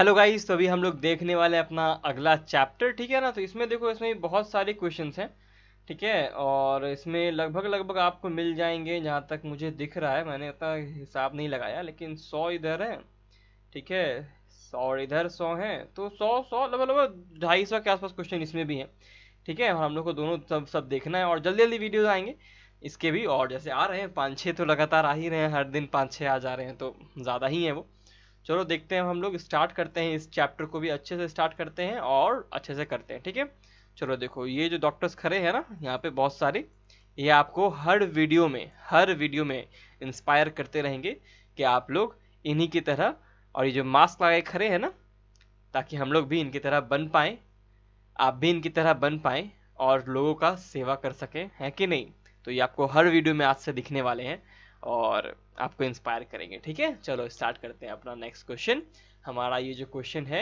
Hello guys, तो अभी हम लोग देखने वाले हैं अपना अगला चैप्टर, ठीक है ना। तो इसमें देखो, इसमें बहुत सारे क्वेश्चंस हैं, ठीक है। और इसमें लगभग लगभग आपको मिल जाएंगे, जहाँ तक मुझे दिख रहा है। मैंने उतना हिसाब नहीं लगाया, लेकिन 100 इधर है, ठीक है। 100 इधर, 100 है, तो 100 100 लगभग लगभग 250 के आसपास क्वेश्चन इसमें भी हैं, ठीक है। और हम लोग को दोनों सब सब देखना है, और जल्दी जल्दी वीडियोस आएंगे इसके भी। और जैसे आ रहे हैं 5-6 तो लगातार आ ही रहे हैं, हर दिन 5-6 आ जा रहे हैं, तो ज़्यादा ही है वो। चलो देखते हैं, हम लोग स्टार्ट करते हैं, इस चैप्टर को भी अच्छे से स्टार्ट करते हैं और अच्छे से करते हैं, ठीक है। चलो देखो, ये जो डॉक्टर्स खड़े हैं ना यहाँ पे बहुत सारे, ये आपको हर वीडियो में इंस्पायर करते रहेंगे कि आप लोग इन्हीं की तरह, और ये जो मास्क लगाए खड़े हैं ना, ताकि हम लोग भी इनकी तरह बन पाए, आप भी इनकी तरह बन पाए और लोगों का सेवा कर सकें, है कि नहीं। तो ये आपको हर वीडियो में आज से दिखने वाले हैं और आपको इंस्पायर करेंगे, ठीक है। चलो स्टार्ट करते हैं अपना नेक्स्ट क्वेश्चन। हमारा ये जो क्वेश्चन है,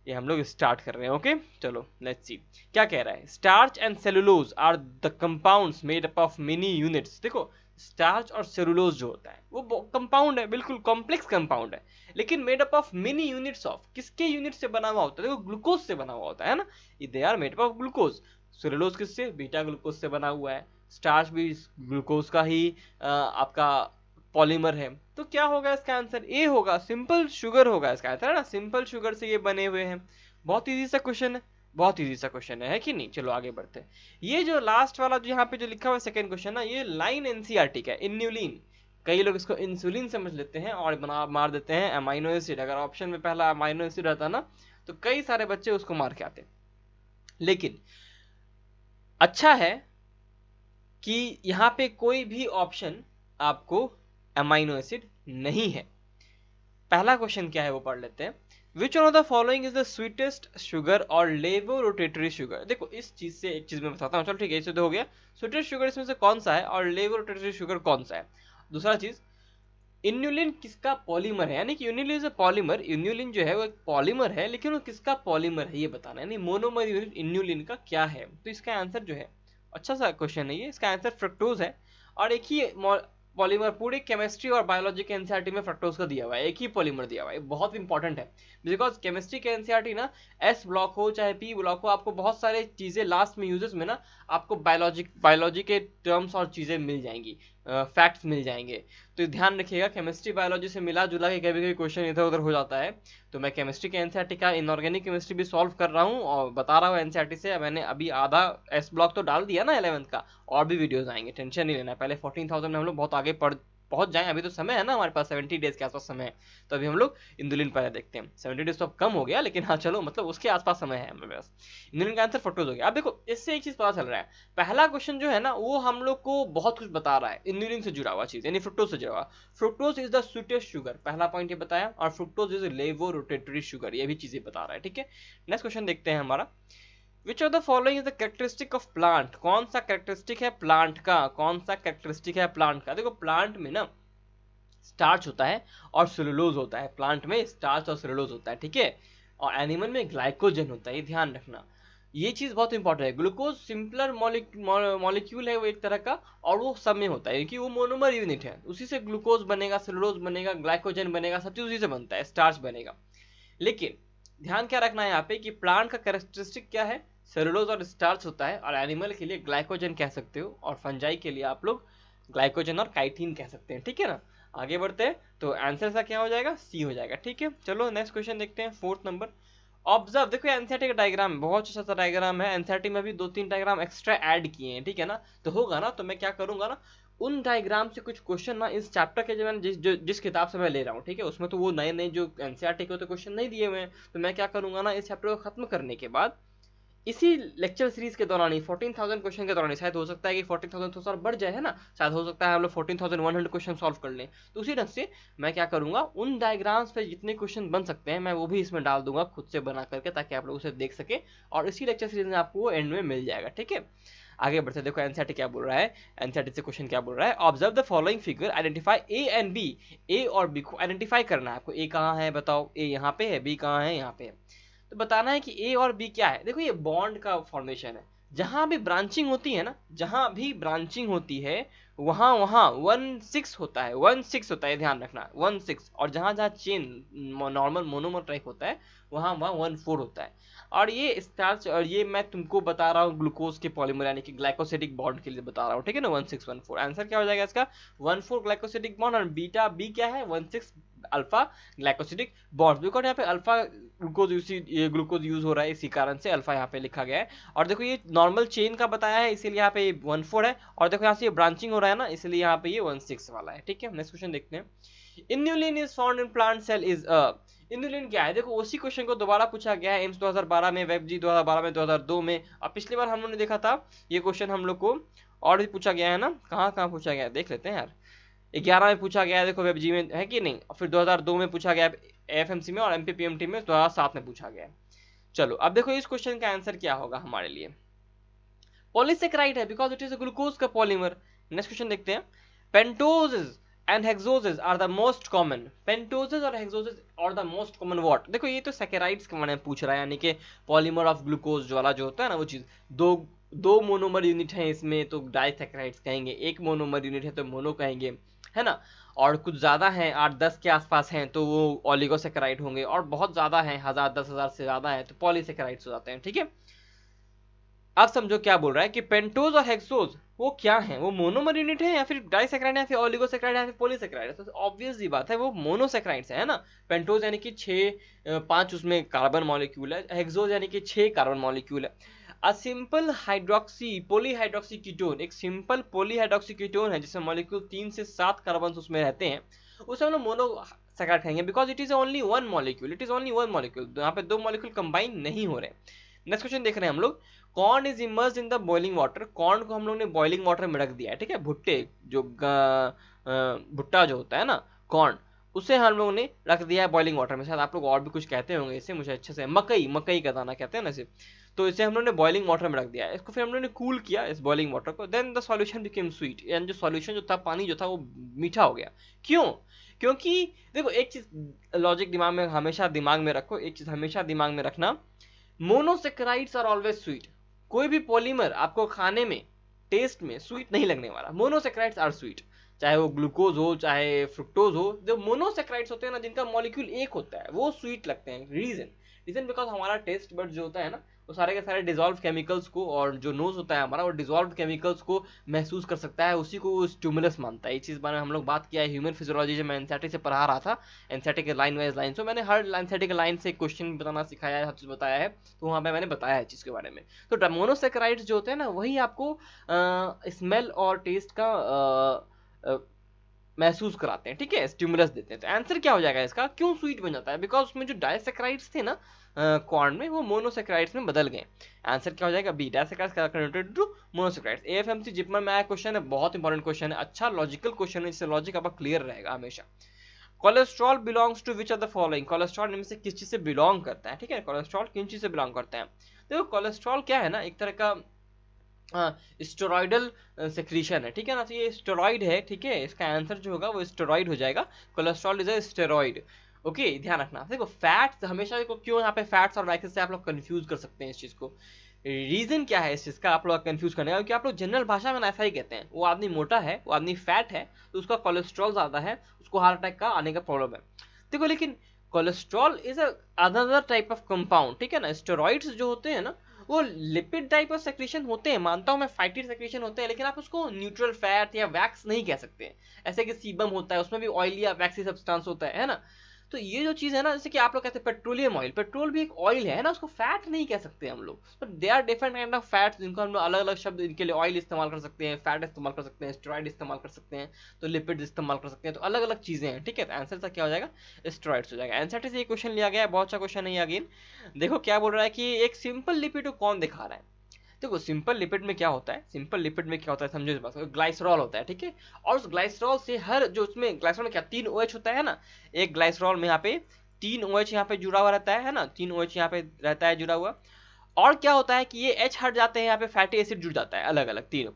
ये हम लोग स्टार्ट कर रहे हैं, ओके। चलो लेट्स सी क्या कह रहा है। Starch and cellulose are the compounds made up of many units. देखो, स्टार्च और सेलुलोज जो होता है वो कंपाउंड है, बिल्कुल कॉम्प्लेक्स कंपाउंड है, लेकिन made up of many units of, किसके यूनिट से बना हुआ होता है। देखो, ग्लूकोज से बना हुआ होता है ना, they are made up of glucose. Cellulose किससे, बीटा ग्लूकोज से बना हुआ है। स्टार्च भी ग्लूकोज का ही आपका पॉलीमर है। तो क्या होगा इसका आंसर, ए होगा, सिंपल शुगर होगा इसका आंसर, है ना। सिंपल शुगर से ये बने हुए हैं। बहुत इजी सा क्वेश्चन है, बहुत इजी सा क्वेश्चन है कि नहीं। चलो आगे बढ़ते हैं। ये जो लास्ट वाला जो यहाँ पे जो लिखा हुआ है सेकंड क्वेश्चन ना, ये लाइन एनसीईआरटी का है, इन्यूलिन। कई लोग इसको इंसुलिन समझ लेते हैं और बना मार देते हैं अमाइनो एसिड। अगर ऑप्शन में पहला अमाइनो एसिड रहता ना, तो कई सारे बच्चे उसको मार के आते। लेकिन अच्छा है कि यहाँ पे कोई भी ऑप्शन आपको अमाइनो एसिड नहीं है। पहला क्वेश्चन क्या है वो पढ़ लेते हैं। Which one of the following is the sweetest sugar और लेवो रोटेटरी शुगर। देखो, इस चीज से एक चीज मैं बताता हूँ, चलो ठीक है, इसे तो हो गया। स्वीटेस्ट शुगर इसमें से कौन सा है और लेवो रोटेटरी शुगर कौन सा है। दूसरा चीज, इन्यूलिन किसका पॉलीमर है, यानी कि inulin is a polymer. Inulin जो है वो एक पॉलीमर है, लेकिन वो किसका पॉलीमर है ये बताना है, यानी मोनोमर यूनिट इन्यूलिन का क्या है। तो इसका आंसर जो है, अच्छा सा क्वेश्चन है ये, इसका आंसर फ्रक्टोज है। और एक ही पॉलीमर पूरे केमिस्ट्री और बायोलॉजी के एनसीईआरटी में फ्रक्टोज का दिया हुआ है, एक ही पॉलीमर दिया हुआ है। बहुत इंपॉर्टेंट है, बिकॉज केमिस्ट्री के एनसीईआरटी ना, एस ब्लॉक हो चाहे पी ब्लॉक हो, आपको बहुत सारे चीजें लास्ट में यूजेस में ना, आपको बायोलॉजी के टर्म्स और चीजें मिल जाएंगी, फैक्ट्स मिल जाएंगे। तो ध्यान रखिएगा, केमिस्ट्री बायोलॉजी से मिला जुला के कभी कभी क्वेश्चन इधर उधर हो जाता है। तो मैं केमिस्ट्री के एनसीईआरटी का इनऑर्गेनिक केमिस्ट्री भी सॉल्व कर रहा हूँ और बता रहा हूँ एनसीईआरटी से। मैंने अभी आधा एस ब्लॉक तो डाल दिया ना 11th का, और भी वीडियोस आएंगे, टेंशन नहीं लेना। पहले 14,000 में हम लोग बहुत आगे पहुंच जाएं, अभी तो समय है ना हमारे पास, 70 डेज के आसपास समय है। तो अभी हम लोग इंदुलिन पहले देखते हैं। 70 डेज तो अब कम हो गया, लेकिन हाँ चलो, मतलब उसके आसपास समय है हमारे पास। इंदुलिन का आंसर फ्रक्टोज हो गया। अब देखो, इससे एक चीज पता चल रहा है, पहला क्वेश्चन जो है ना, वो हम लोग को बहुत कुछ बता रहा है, इंदुलिन से जुड़ा हुआ चीज, यानी फ्रुक्टोज से जुड़ा हुआ। Fructose is the sweetest sugar, पहला पॉइंट ये बताया, और फ्रुक्टोज इज लेवो रोटेटरी शुगर, ये भी चीजें बता रहा है, ठीक है। नेक्स्ट क्वेश्चन देखते हैं हमारा। विच of the following is the characteristic of plant. कौन सा कैरेक्टरिस्टिक है प्लांट का, कौन सा कैरेक्टरिस्टिक है प्लांट का। देखो, प्लांट में ना स्टार्च होता है और सेलुलोज होता है, प्लांट में स्टार्च और सेलुलोज होता है, ठीक है। और एनिमल में ग्लाइकोजन होता है, ये ध्यान रखना, ये चीज बहुत इंपॉर्टेंट है। ग्लूकोज सिंपलर मॉलिक्यूल है वो एक तरह का, और वो सब में होता है क्योंकि वो मोनोमर यूनिट है, उसी से ग्लूकोज बनेगा, सेलुलोज बनेगा, ग्लाइकोजन बनेगा, सब चीज उसी से बनता है, स्टार्च बनेगा। लेकिन ध्यान क्या रखना है यहाँ पे कि प्लांट का कैरेक्टरिस्टिक क्या है, सेलुलोज और स्टार्च होता है, और एनिमल के लिए ग्लाइकोजन कह सकते हो, और फंजाई के लिए आप लोग ग्लाइकोजन और काइटिन कह सकते हैं, ठीक है ना। आगे बढ़ते हैं, तो आंसर सा क्या हो जाएगा, सी हो जाएगा, ठीक है। चलो नेक्स्ट क्वेश्चन देखते हैं, 4th नंबर। ऑब्जर्व, देखो एनसीईआरटी का डायग्राम बहुत अच्छा सा डायग्राम है, एनसीईआरटी में भी 2-3 डायग्राम एक्स्ट्रा ऐड किए हैं, ठीक है ना। तो होगा ना, तो मैं क्या करूंगा ना, उन डायग्राम से कुछ क्वेश्चन ना इस चैप्टर के, जो मैंने जिस किताब से मैं ले रहा हूँ, ठीक है, उसमें तो वो नए नए जो एनसीईआरटी के तो क्वेश्चन नहीं दिए हुए हैं। तो मैं क्या करूंगा ना, इस चैप्टर को खत्म करने के बाद इसी लेक्चर सीरीज के दौरान ही 14,000 क्वेश्चन के दौरान ही, शायद हो सकता है कि 14,000 तो सर बढ़ जाए, है ना, शायद हो सकता है हम लोग 14,100 क्वेश्चन सॉल्व कर लें। तो उसी ढंग से मैं क्या करूंगा, उन डायग्राम्स पे जितने क्वेश्चन बन सकते हैं मैं वो भी इसमें डाल दूंगा खुद से बना करके, ताकि आप लोग उसे देख सके, और इसी लेक्चर सीरीज में आपको वो एंड में मिल जाएगा, ठीक है। आगे बढ़ते, देखो एनसीईआरटी क्या बोल रहा है, एनसीईआरटी से क्वेश्चन क्या बोल रहा है। Observe the following figure, identify A and B. A और बी को आइडेंटिफाई करना है आपको। ए कहाँ है बताओ, ए यहाँ पे है, बी कहाँ है, यहाँ पे है। तो बताना है कि ए और बी क्या है। देखो, ये बॉन्ड का फॉर्मेशन है, जहां भी ब्रांचिंग होती है ना, जहां भी ब्रांचिंग होती है वहाँ वहाँ 16 होता है, 16 होता है, ध्यान रखना 16। और जहाँ जहाँ चेन नॉर्मल मोनोमर टाइप होता है वहाँ वहाँ 14 होता है। और ये स्टार्च, और ये मैं तुमको बता रहा हूँ ग्लूकोज के पॉलीमर यानी कि ग्लाइकोसिडिक बॉन्ड के लिए बता रहा हूँ, ठीक है ना। 1614 आंसर क्या हो जाएगा इसका, 14 ग्लाइकोसिडिक बॉन्ड। और बीटा बी क्या है, 16 अल्फा ग्लाइकोसिडिक बॉन्ड। बिकॉज यहाँ पे अल्फा ग्लूकोज यूज हो रहा है, इसी कारण से अल्फा यहाँ पे लिखा गया है। और देखो ये नॉर्मल चेन का बताया है इसीलिए यहाँ पे 14 है, और देखो यहाँ से ये ब्रांचिंग हो रहा है ना, इसलिए यहाँ पे ये 16 वाला है, ठीक है। नेक्स्ट क्वेश्चन देखते हैं। Inulin is found in plant cell is inulin क्या है, देखो उसी क्वेश्चन को दोबारा पूछा गया है एम्स 2012 में, वेबजी 2012 में, 2002 में। और पिछली बार हम लोगों ने देखा था ये क्वेश्चन हम लोग को और भी पूछा गया है ना, कहाँ कहाँ पूछा गया है देख लेते हैं यार। 11 में पूछा गया है देखो वेबजी में, है कि नहीं। और फिर 2002 में पूछा गया एफएमसी में, और एमपीपीएमटी में 2007 में पूछा गया है। चलो अब देखो इस क्वेश्चन का आंसर क्या होगा हमारे लिए, पॉलीसेकेराइड है because it is a glucose का पॉलीमर। नेक्स्ट क्वेश्चन देखते हैं। Pentoses and hexoses are the most common, pentoses और हेक्सोजेस और द मोस्ट कॉमन व्हाट। देखो ये तो सेकेराइड्स के बारे में पूछ रहा है, यानी कि पॉलीमर ऑफ ग्लूकोज वाला जो होता है ना वो चीज। दो दो मोनोमर यूनिट है इसमें तो डाइसेकेराइड्स कहेंगे, एक मोनोमर यूनिट है तो मोनो कहेंगे, है ना। और कुछ ज्यादा है 8-10 के आसपास हैं तो वो ओलिगोसेकेराइड होंगे, और बहुत ज्यादा है 1000-10,000 से ज्यादा है तो पॉलीसेकेराइड्स हो जाते हैं, ठीक है। अब समझो क्या बोल रहा है कि पेंटोज और हेक्सोज वो क्या है, वो मोनोमर यूनिट है या फिर डाइसेकेराइड या फिर ओलिगोसेकेराइड या फिर पॉलीसेकेराइड है। तो ऑब्वियस सी बात है वो मोनोसेकेराइड्स है ना। पेंटोज यानी कि 5 उसमें कार्बन मॉलिक्यूल है, हेक्सोज यानी कि 6 कार्बन मॉलिक्यूल है। A simple hydroxy polyhydroxy ketone, एक सिंपल पॉलीहाइड्रोक्सी कीटोन है जिसमें मॉलिक्यूल 3 से 7 कार्बन उसमें रहते हैं, उसे हम लोग मोनोसेकेराइड कहेंगे because it is only one molecule, it is only one molecule, यहाँ पे 2 मॉलिक्यूल कंबाइन नहीं हो रहे। नेक्स्ट क्वेश्चन देख रहे हैं हम लोग। Corn is immersed in the boiling water, corn को हम लोग ने बॉइलिंग वाटर में रख दिया है, ठीक है। भुट्टे जो भुट्टा जो होता है ना कॉर्न, उसे हम लोगों ने रख दिया है बॉइलिंग वाटर में। शायद आप लोग और भी कुछ कहते होंगे इसे, मुझे अच्छे से मकई, मकई का दाना कहते हैं ना इसे। तो इसे हम लोग ने बॉइलिंग वाटर में रख दिया है, इसको फिर हम लोग ने कूल किया इस बॉइलिंग वाटर को। Then the solution became sweet, यानी जो सॉल्यूशन जो था, पानी जो था वो मीठा हो गया। क्यों, क्योंकि देखो एक चीज लॉजिक दिमाग में हमेशा दिमाग में रखो, एक चीज हमेशा दिमाग में रखना, मोनोसेकेराइड्स आर ऑलवेज स्वीट। कोई भी पॉलीमर आपको खाने में टेस्ट में स्वीट नहीं लगने वाला, मोनोसेकेराइड्स आर स्वीट। चाहे वो ग्लूकोज हो चाहे फ्रुक्टोज हो, जो मोनोसेकेराइड्स होते हैं ना जिनका मॉलिक्यूल एक होता है वो स्वीट लगते हैं। रीजन रीजन बिकॉज हमारा टेस्ट बड जो होता है ना वो सारे के सारे डिजॉल्व केमिकल्स को, और जो नोज होता है हमारा वो डिजॉल्व केमिकल्स को महसूस कर सकता है, उसी को वो स्टिमुलस मानता है। ये चीज बारे में हम लोग बात किया है ह्यूमन फिजियोलॉजी जब मैं एनसीईआरटी से पढ़ा रहा था, एनसीईआरटी के लाइन वाइज लाइन, तो मैंने हर एनसीईआरटी के लाइन से क्वेश्चन बताना सिखाया है, हर चीज बताया है, तो वहाँ पे मैंने बताया है चीज के बारे में। तो मोनोसेकेराइड्स जो होते हैं ना वही आपको स्मेल और टेस्ट का महसूस कराते हैं, ठीक है, स्टिमुलस देते हैं। तो आंसर क्या हो जाएगा इसका, क्यों स्वीट बन जाता है, बिकॉज उसमें जो डाइसेकेराइड्स थे ना कॉर्न में वो मोनोसेकेराइड्स में बदल गए। आंसर क्या हो जाएगा B, disaccharides converted to monosaccharides. AFMC JIPMER में आया क्वेश्चन है, बहुत इंपॉर्टेंट क्वेश्चन है, अच्छा लॉजिकल क्वेश्चन है, जिससे लॉजिक आपका क्लियर रहेगा हमेशा। Cholesterol belongs to which of the following, cholesterol इनमें से किस चीज से बिलोंग करता है, ठीक है। कोलेस्ट्रॉल किन चीज से बिलोंग करता है, देखो कोलेस्ट्रॉल क्या है ना, एक तरह का स्टेरॉइडल सेक्रीशन है, ठीक है ना। तो ये स्टेरॉइड है, ठीक है, इसका आंसर जो होगा वो स्टेरॉइड हो जाएगा। Cholesterol is a steroid, okay. ध्यान रखना, देखो फैट्स हमेशा, देखो क्यों यहाँ पे फैट्स और वाइकल्स से आप लोग कंफ्यूज कर सकते हैं इस चीज को। रीजन क्या है इस चीज का आप लोग कंफ्यूज करने का, क्योंकि आप लोग जनरल भाषा में ऐसा ही कहते हैं, वो आदमी मोटा है, वो आदमी फैट है तो उसका कोलेस्ट्रॉल ज्यादा है, उसको हार्ट अटैक का आने का प्रॉब्लम है। देखो लेकिन cholesterol is another type of compound, ठीक है ना। स्टेरॉइड्स जो होते हैं ना वो लिपिड टाइप ऑफ सेक्रेशन होते हैं, मानता हूं मैं फैटी सेक्रेशन होते हैं, लेकिन आप उसको न्यूट्रल फैट या वैक्स नहीं कह सकते हैं। ऐसे कि सीबम होता है उसमें भी ऑयल या वैक्सी सब्सटेंस होता है ना। तो ये जो चीज है ना, जैसे कि आप लोग कहते हैं पेट्रोलियम ऑयल, पेट्रोल भी एक ऑयल है ना, उसको फैट नहीं कह सकते हम लोग। तो they are different kind of fats, जिनको हम लोग अलग अलग शब्द इनके लिए ऑयल इस्तेमाल कर सकते हैं, फैट इस्तेमाल कर सकते हैं, स्टेरॉइड इस्तेमाल कर सकते हैं, तो लिपिड इस्तेमाल कर सकते हैं, तो अलग अलग चीजें हैं, ठीक है। तो आंसर का क्या हो जाएगा, स्टेरॉइड्स हो जाएगा। आंसर से ये क्वेश्चन लिया गया है, बहुत अच्छा क्वेश्चन है अगेन। देखो क्या बोल रहा है कि एक सिंपल लिपिड को कौन दिखा रहा है। देखो सिंपल लिपिड में क्या होता है, सिंपल लिपिड में क्या होता है समझो इस बात को, ग्लाइसरॉल होता है, ठीक है। और उस ग्लाइसरॉल से हर जो उसमें ग्लाइसरॉल में क्या 3 OH होता है ना, एक ग्लाइसरॉल में यहाँ पे 3 OH यहाँ पे जुड़ा हुआ रहता है ना, 3 OH यहाँ पे रहता है जुड़ा हुआ। और क्या होता है कि ये H हट जाते हैं, यहाँ पे फैटी एसिड जुड़ जाता है अलग अलग तीनों।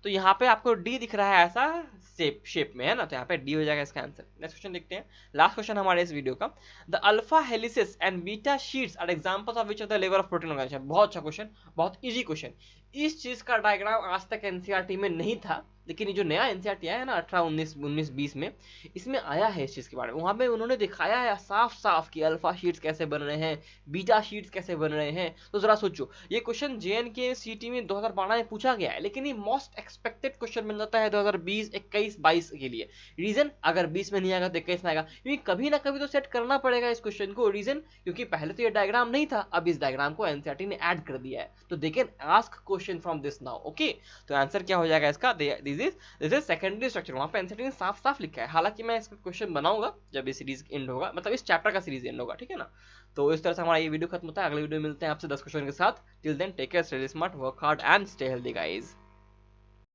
तो यहाँ पे आपको डी दिख रहा है ऐसा शेप में, है ना, तो यहाँ पे डी हो जाएगा इसका आंसर। नेक्स्ट क्वेश्चन देखते हैं, लास्ट क्वेश्चन हमारे इस वीडियो का। The alpha helices and beta sheets are examples of which of the level of protein organisation. बहुत अच्छा क्वेश्चन, बहुत इजी क्वेश्चन। इस चीज का डायग्राम आज तक एनसीईआरटी में नहीं था, लेकिन ये जो नया एनसीईआरटी आया है ना 18 19 19 20 में, इसमें आया है इस चीज के बारे में। वहां पे उन्होंने दिखाया है साफ साफ कि अल्फा शीट्स कैसे बन रहे हैं, बीटा शीट्स कैसे बन रहे हैं। तो जरा सोचो, ये क्वेश्चन जेएनके सीटी में 2012 में पूछा गया है, लेकिन ये मोस्ट एक्सपेक्टेड क्वेश्चन मिल जाता है 2020 21 22 के लिए। रीजन, अगर 20 में नहीं आएगा तो 21 में आएगा, क्योंकि कभी ना कभी तो सेट करना पड़ेगा इस क्वेश्चन को। रीजन, क्योंकि पहले तो ये डायग्राम नहीं था, अब इस डायग्राम को एनसीईआरटी ने ऐड कर दिया है, तो they can ask question from this now. Okay, तो आंसर क्या हो जाएगा इसका, दिस इज सेकेंडरी स्ट्रक्चर। वहां पे एनसीईआरटी ने साफ साफ लिखा है। हालांकि मैं इसका क्वेश्चन बनाऊंगा जब ये सीरीज एंड होगा, मतलब इस चैप्टर का सीरीज एंड होगा, ठीक है ना। तो इस तरह से हमारा ये वीडियो खत्म होता है। अगले वीडियो में मिलते हैं आपसे 10 क्वेश्चन के साथ। Till then take care, stay smart, work hard and stay healthy guys.